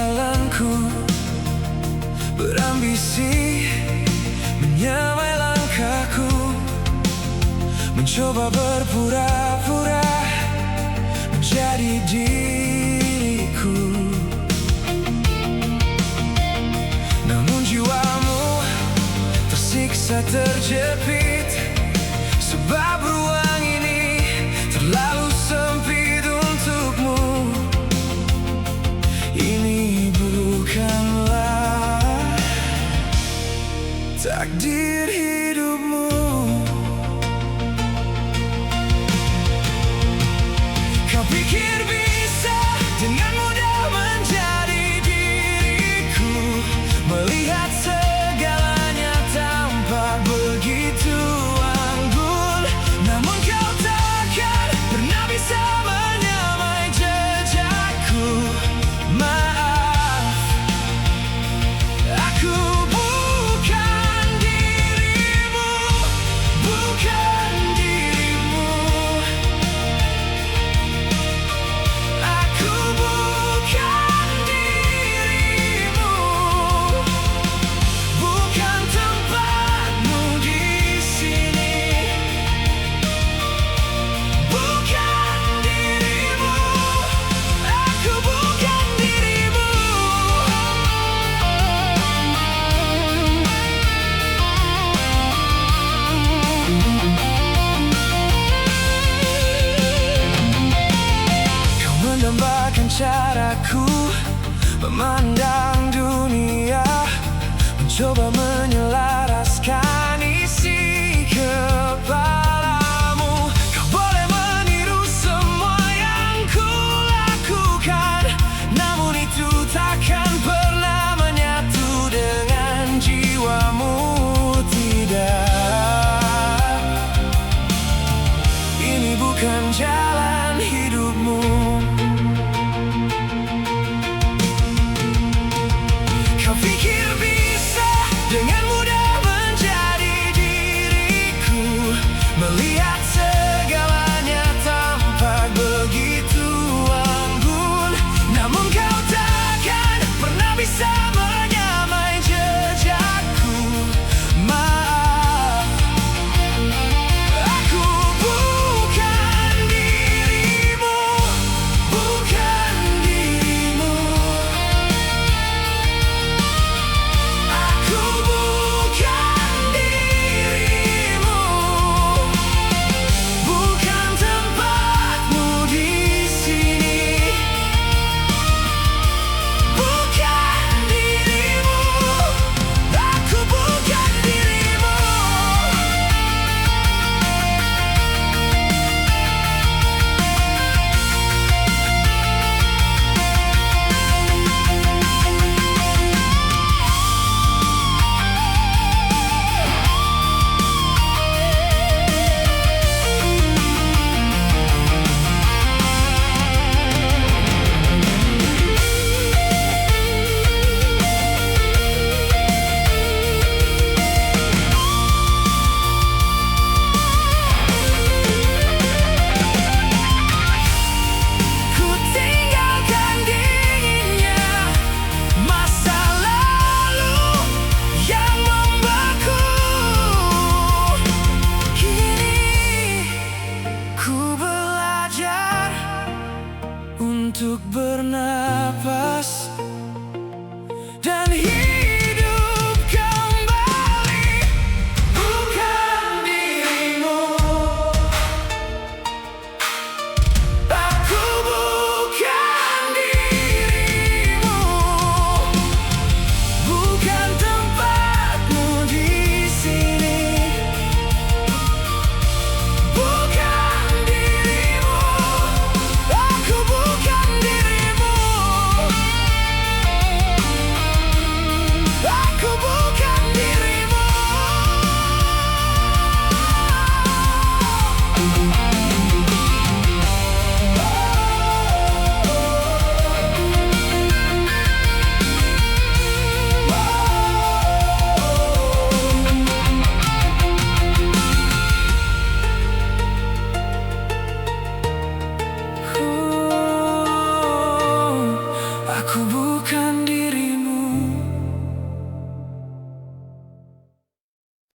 jalanku, berambisi menyamai langkahku, mencoba berpura-pura menjadi diriku. Namun jiwamu tersiksa, terjepit, sebab ruang ini terlalu sempit untukmu. Ini bukanlah takdir hidupmu. Kau pikir bisa dengan mudah menjadi diriku, melihat segalanya tampak begitu anggun. Namun kau takkan pernah bisa menyamai jejakku. Maaf, aku bukan dirimu, bukan dirimu. Aku bukan dirimu, bukan tempatmu di sini. Bukan dirimu, aku bukan dirimu. Kau mendambakan caraku memandang dunia, mencoba menyelaraskan isi kepalamu. Kau boleh meniru semua yang kulakukan, namun itu takkan pernah menyatu dengan jiwamu. Tidak, ini bukan jalan hidupmu. Kau pikir